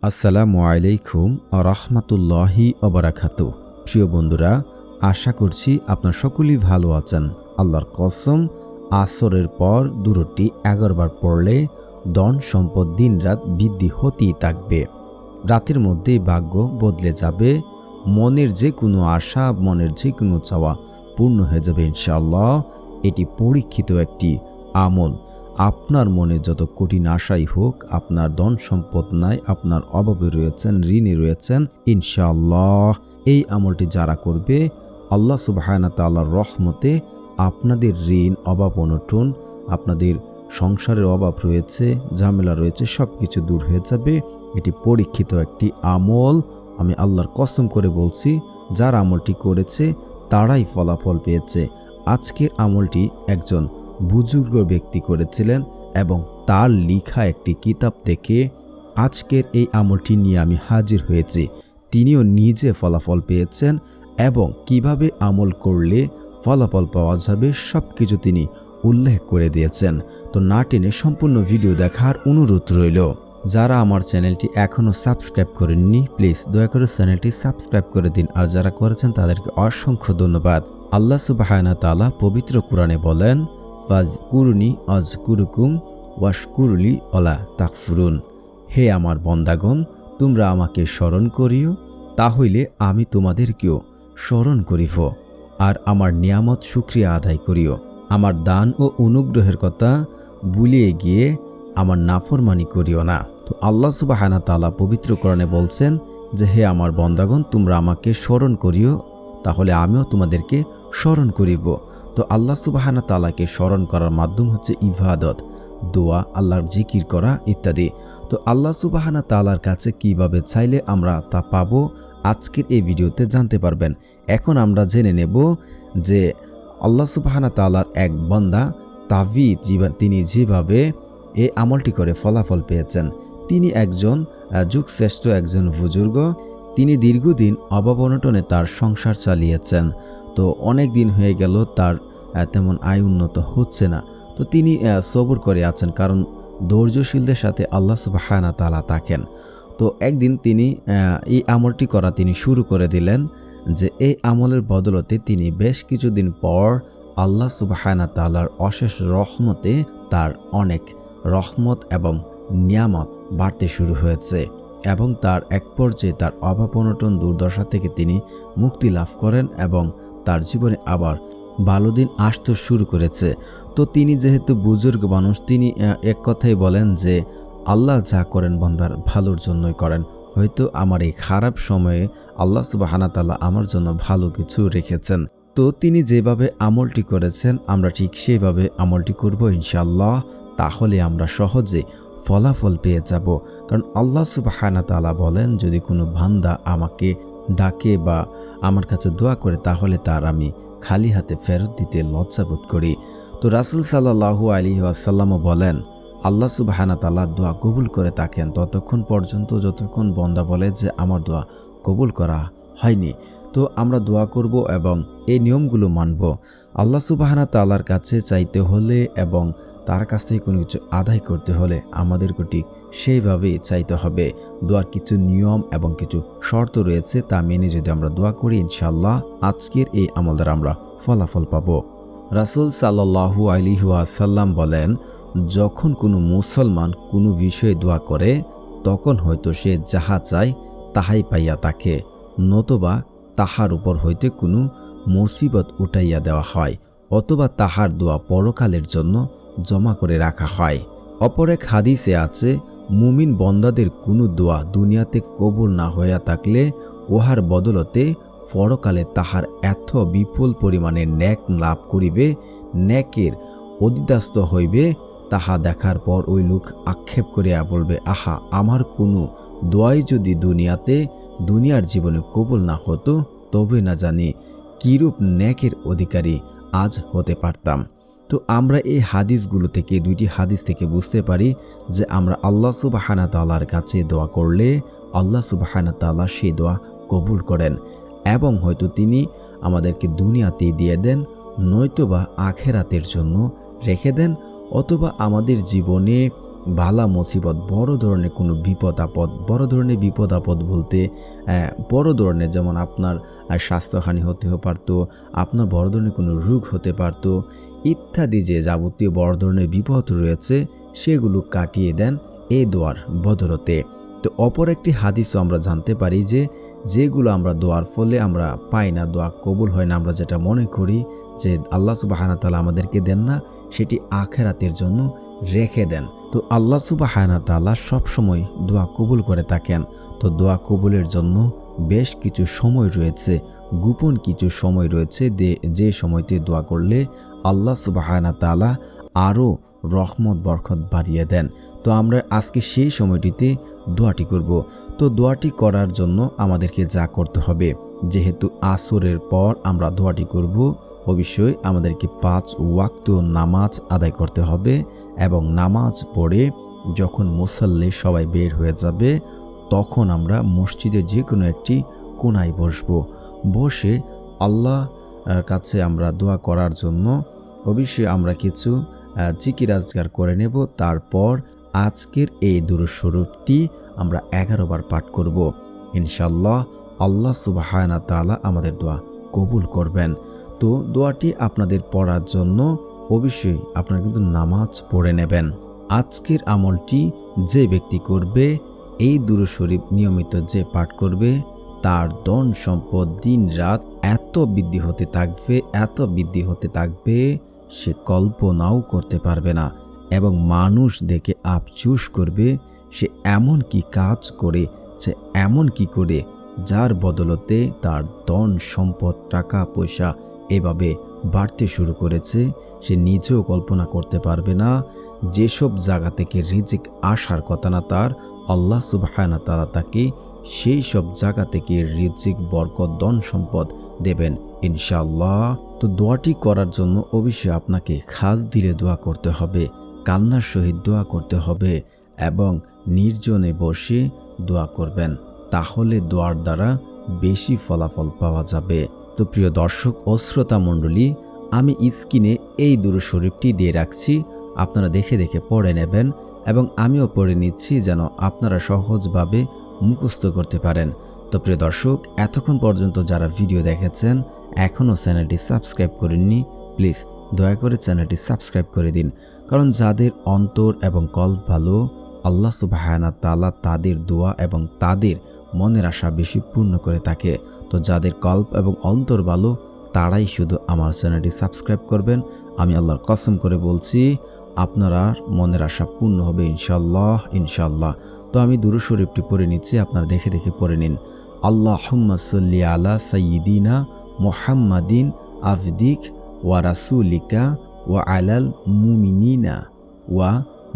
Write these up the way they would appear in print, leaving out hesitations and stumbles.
আসসালামু আলাইকুম রাহমাতুল্লাহি ওয়া বারাকাতুহু। প্রিয় বন্ধুরা, আশা করছি আপনার সকলেই ভালো আছেন। আল্লাহর কসম, আসরের পর দুরুদটি 11 বার পড়লে ধন সম্পদ দিনরাত বৃদ্ধি হতেই থাকবে। রাতের মধ্যেই ভাগ্য বদলে যাবে। মনের যে কোনো আশা, মনের যে কোনো চাওয়া পূর্ণ হয়ে যাবে ইনশাআল্লাহ। এটি পরীক্ষিত একটি আমল। আপনার মনে যত কঠিন আশাই হোক, আপনার ধন সম্পদ নাই, আপনার অভাবে রয়েছেন, ঋণে রয়েছেন, ইনশাআল্লাহ এই আমলটি যারা করবে, আল্লাহ সুবহানাহু ওয়া তাআলার রহমতে আপনাদের ঋণ, অভাব অনটন, আপনাদের সংসারের অভাব রয়েছে, ঝামেলা রয়েছে, সব কিছু দূর হয়ে যাবে। এটি পরীক্ষিত একটি আমল। আমি আল্লাহর কসম করে বলছি, যারা আমলটি করেছে তারাই ফলাফল পেয়েছে। আজকের আমলটি একজন বুজুর্গ ব্যক্তি করেছিলেন এবং তার লেখা একটি কিতাব থেকে আজকের এই আমলটি নিয়ে আমি হাজির হয়েছি। তিনিও নিজে ফলাফল পেয়েছেন এবং কিভাবে আমল করলে ফলাফল পাওয়া যাবে সব কিছু তিনি উল্লেখ করে দিয়েছেন। তো না টেনে সম্পূর্ণ ভিডিও দেখার অনুরোধ রইল। যারা আমার চ্যানেলটি এখনও সাবস্ক্রাইব করেননি, প্লিজ দয়া করে চ্যানেলটি সাবস্ক্রাইব করে দিন। আর যারা করেছেন তাদেরকে অসংখ্য ধন্যবাদ। আল্লাহ সুবহানাহু ওয়া তাআলা পবিত্র কোরআনে বলেন, ফাজকুরুনি আযকুরুকুম ওয়াশকুরুলি ওয়ালা তাকফুরুন। হে আমার বন্দাগণ, তোমরা আমাকে স্মরণ করিও, তাহলে আমি তোমাদেরকেও স্মরণ করিব। আর আমার নিয়ামত শুকরিয়া আদায় করিও। আমার দান ও অনুগ্রহের কথা ভুলিয়ে গিয়ে আমার নাফরমানি করিও না। তো আল্লাহ সুবহানাহু ওয়া তাআলা পবিত্র কোরআনে বলছেন যে, হে আমার বন্দাগণ, তোমরা আমাকে স্মরণ করিও, তাহলে আমিও তোমাদেরকে স্মরণ করিব। তো আল্লাহ সুবহানাহু ওয়া তাআলাকে স্মরণ করার মাধ্যম হচ্ছে ইবাদত, দোয়া, আল্লাহর জিকির করা ইত্যাদি। তো আল্লাহ সুবহানাহু ওয়া তাআলার কাছে কিভাবে চাইলে আমরা তা পাবো, আজকের এই ভিডিওতে জানতে পারবেন। এখন আমরা জেনে নেব যে আল্লাহ সুবহানাহু ওয়া তাআলার এক বান্দা তাবিদ, তিনি যেভাবে এই আমলটি করে ফলাফল পেয়েছেন। তিনি একজন যুগশ্রেষ্ঠ একজন বুজুর্গ। তিনি দীর্ঘদিন অভাব অনটনে তার সংসার চালিয়েছেন। তো অনেক দিন হয়ে গেল তার তেমন আয় উন্নত হচ্ছে না। তো তিনি সবর করে আছেন, কারণ ধৈর্যশীলদের সাথে আল্লাহ সুবহানাহু ওয়া তাআলা থাকেন। তো একদিন তিনি এই আমলটি করা তিনি শুরু করে দিলেন, যে এই আমলের বদলতে তিনি বেশ কিছুদিন পর আল্লাহ সুবহানাহু ওয়া তাআলার অশেষ রহমতে তার অনেক রহমত এবং নিয়ামত বাড়তে শুরু হয়েছে এবং তার এক পর্যায়ে তার অভাব অনটন দুর্দশা থেকে তিনি মুক্তি লাভ করেন এবং তার জীবনে আবার ভালো দিন আসতে শুরু করেছে। তো তিনি যেহেতু বুজুর্গ মানুষ, তিনি এক কথাই বলেন যে আল্লাহ যা করেন বান্দার ভালোর জন্যই করেন। হয়তো আমার এই খারাপ সময়ে আল্লাহ সুবহানাহু ওয়া তাআলা আমার জন্য ভালো কিছু রেখেছেন। তো তিনি যেভাবে আমলটি করেছেন, আমরা ঠিক সেইভাবে আমলটি করব ইনশাআল্লাহ। তাহলে আমরা সহজে ফলাফল পেয়ে যাব। কারণ আল্লাহ সুবহানাহু ওয়া তাআলা বলেন, যদি কোনো বান্দা আমাকে ডাকে বা আমার কাছে দোয়া করে, তাহলে তার আমি খালি হাতে ফেরত দিতে লজ্জাবোধ করি। তো রাসূল সাল্লাল্লাহু আলাইহি ওয়াসাল্লামও বলেন, আল্লাহ সুবহানাহু ওয়া তাআলা দোয়া কবুল করে থাকেন ততক্ষণ পর্যন্ত যতক্ষণ বান্দা বলে যে আমার দোয়া কবুল করা হয়নি। তো আমরা দোয়া করব এবং এই নিয়মগুলো মানব। আল্লাহ সুবহানাহু ওয়া তাআলার কাছে চাইতে হলে এবং তার কাছ থেকে কোনো কিছু আদায় করতে হলে আমাদেরকে ঠিক সেইভাবেই চাইতে হবে। দোয়ার কিছু নিয়ম এবং কিছু শর্ত রয়েছে, তা মেনে যদি আমরা দোয়া করি ইনশাআল্লাহ আজকের এই আমল দ্বারা আমরা ফলাফল পাব। রাসূল সাল্লাল্লাহু আলাইহি ওয়াসাল্লাম বলেন, যখন কোনো মুসলমান কোনো বিষয়ে দোয়া করে, তখন হয়তো সে যাহা চায় তাহাই পাইয়া থাকে, নতুবা তাহার উপর হইতে কোনো মুসিবত উঠাইয়া দেওয়া হয়, অথবা তাহার দোয়া পরকালের জন্য জমা করে রাখা হয়। অপর এক হাদিসে আছে, মুমিন বন্দাদের কোনো দোয়া দুনিয়াতে কবুল না হইয়া থাকলে উহার বদলতে পরকালে তাহার এত বিপুল পরিমাণে নেক লাভ করিবে, নেকের অধিদাস্ত হইবে, তাহা দেখার পর ওই লোক আক্ষেপ করিয়া বলবে, আহা, আমার কোনো দোয়াই যদি দুনিয়ার জীবনে কবুল না হতো, তবে না জানি কিরূপ নেকের অধিকারী আজ হতে পারতাম। তো আমরা এই হাদিসগুলো থেকে, দুইটি হাদিস থেকে বুঝতে পারি যে আমরা আল্লাহ সুবহানাহু ওয়া তাআলার কাছে দোয়া করলে আল্লাহ সুবহানাহু ওয়া তাআলা সেই দোয়া কবুল করেন এবং হয়তো তিনি আমাদেরকে দুনিয়াতেই দিয়ে দেন, নয়তোবা আখেরাতের জন্য রেখে দেন, অথবা আমাদের জীবনে বালা মুসিবত, বড় ধরনের কোনো বিপদ আপদ, বড় ধরনের বিপদ আপদ বলতে বড় ধরনের যেমন আপনার স্বাস্থ্যহানি হতে পারতো, আপনার বড় ধরনের কোনো রোগ হতে পারতো ইত্যাদি যে যাবতীয় বড় ধরনের বিপদ রয়েছে সেগুলো কাটিয়ে দেন এই দোয়ার বদলতে। তো অপর একটি হাদিসও আমরা জানতে পারি যে যেগুলো আমরা দোয়ার ফলে আমরা পাই না, দোয়া কবুল হয় না, আমরা যেটা মনে করি যে আল্লাহ সুবহানাহু ওয়া তাআলা আমাদেরকে দেন না, সেটি আখিরাতের জন্য রেখে দেন। তো আল্লাহ সুবহানাহু ওয়া তাআলা সবসময় দোয়া কবুল করে থাকেন। তো দোয়া কবুলের জন্য বেশ কিছু সময় রয়েছে, গোপন কিছু সময় রয়েছে যে সময়তে দোয়া করলে আল্লাহ সুবহানাহু ওয়া তাআলা আরও রহমত বরকত বাড়িয়ে দেন। তো আমরা আজকে সেই সময়টিতে দোয়াটি করব। তো দোয়াটি করার জন্য আমাদেরকে যা করতে হবে, যেহেতু আসরের পর আমরা দোয়াটি করব, অবশ্যই আমাদেরকে 5 ওয়াক্ত নামাজ আদায় করতে হবে এবং নামাজ পড়ে যখন মুসাল্লি সবাই বের হয়ে যাবে তখন আমরা মসজিদের যে কোনো একটি কোণায় বসে আল্লাহর কাছে আমরা দোয়া করার জন্য অবশ্যই আমরা কিছু জিকির আজকার করে নেব। তারপর আজকের এই দুরূদ শরীফটি আমরা 11 বার পাঠ করব। ইনশাআল্লাহ আল্লাহ সুবহানাহু ওয়া তাআলা আমাদের দোয়া কবুল করবেন। তো দোয়াটি আপনাদের পড়ার জন্য অবশ্যই আপনারা কিন্তু নামাজ পড়ে নেবেন। আজকের আমলটি যে ব্যক্তি করবে, এই দুরূদ শরীফ নিয়মিত যে পাঠ করবে, তার ধন সম্পদ দিন রাত এত বৃদ্ধি হতে থাকবে সে কল্পনাও করতে পারবে না, এবং মানুষ দেখে আফসোস করবে সে এমন কি করে যার বদলতে তার ধন সম্পদ টাকা পয়সা এভাবে বাড়তে শুরু করেছে, সে নিজেও কল্পনা করতে পারবে না। যেসব জায়গা থেকে রিজিক আসার কথা না তার, আল্লাহ সুবহানাহু ওয়া তাআলা তাকে সেই সব জায়গা থেকে রিজিক বরকত ধন সম্পদ দেবেন ইনশাআল্লাহ। তো দোয়াটি করার জন্য অবশ্যই আপনাকে খাস দিলে দোয়া করতে হবে, কান্নার সহিত দোয়া করতে হবে এবং নির্জনে বসে দোয়া করবেন, তাহলে দোয়ার দ্বারা বেশি ফলাফল পাওয়া যাবে। তো প্রিয় দর্শক ও শ্রোতা মণ্ডলী, আমি স্ক্রিনে এই দুরূদ শরীফটি দিয়ে রাখছি, আপনারা দেখে পড়ে নেবেন এবং আমিও পড়ে নিচ্ছি যেন আপনারা সহজভাবে মুখস্থ করতে পারেন। তো প্রিয় দর্শক, এতক্ষণ পর্যন্ত যারা ভিডিও দেখেছেন এখনও চ্যানেলটি সাবস্ক্রাইব করেননি, প্লিজ দয়া করে চ্যানেলটি সাবস্ক্রাইব করে দিন। কারণ যাদের অন্তর এবং কল্প ভালো, আল্লাহ সুবহানাহু ওয়া তাআলা তাদের দোয়া এবং তাদের মনের আশা বেশি পূর্ণ করে থাকে। তো যাদের কল্প এবং অন্তর ভালো তারাই শুধু আমার চ্যানেলটি সাবস্ক্রাইব করবেন। আমি আল্লাহর কসম করে বলছি আপনারা মনের আশা পূর্ণ হবে ইনশাআল্লাহ। তো আমি দুরূদ শরীফটি পড়ে নিচ্ছি, আপনারা দেখে পড়ে নিন। আল্লাহুম্মা সাল্লি আলা সাইয়্যিদিনা মুহাম্মাদিন আবদিক ওয়া রাসূলিকা ওয়া আলাল মুমিনিনা ওয়া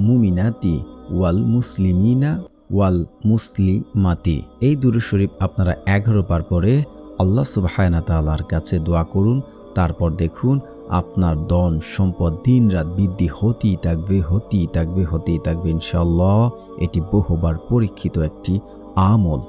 মুমিনাতি ওয়াল মুসলিমিনা ওয়াল মুসলিমাতি। এই দুরূদ শরীফ আপনারা 11 বার পরে আল্লাহ সুবহানাহু ওয়া তাআলার কাছে দোয়া করুন। তারপর দেখুন আপনার ধন সম্পদ দিন রাত বৃদ্ধি হতেই থাকবে ইনশাআল্লাহ। এটি বহুবার পরীক্ষিত একটি আমল।